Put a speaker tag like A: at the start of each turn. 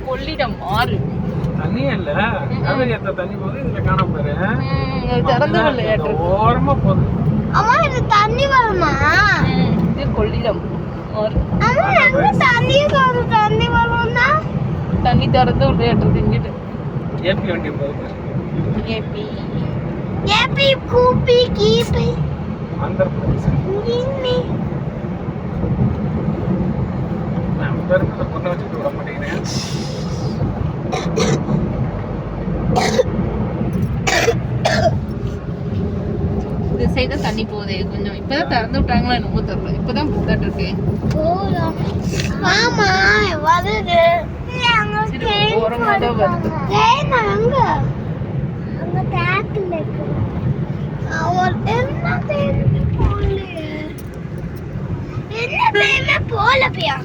A: கொள்ளிடம் ஆறு
B: தண்ணி இல்ல காவேரி ஏத்த தண்ணி போகுது இதுல காணாம போயிரு
A: திறந்து விளையாட்டு
B: ஓரமா போகுது
C: அம்மா இது தண்ணி வருமா
A: இது கொள்ளிடம் ஆறு
C: அம்மா எங்க தண்ணி வரும்னா
A: தண்ணி திறந்து விளையாட்டு இங்கிட்டு
B: ஏபி வண்டி போகுது
A: ஏபி
C: ஏபி கூப்பி கீப்பி
B: ஆந்திர பிரதேச
C: இன்னி
B: நான் பேருக்கு பொண்ணை வச்சுட்டு விட மாட்டேங்கிறேன்
A: இந்த சைடு தண்ணி போகுது கொஞ்சம் இப்பதான் திறந்து விட்டாங்களா என்னமோ தெரியல இப்பதான் போட்டாட்டு இருக்கு
C: மாமா வருது
A: ஓரமா தான் வருது
C: அங்க அங்க டேக்ல இருக்கு அவள் என்ன தேடி போல என்ன தேடி போல பியா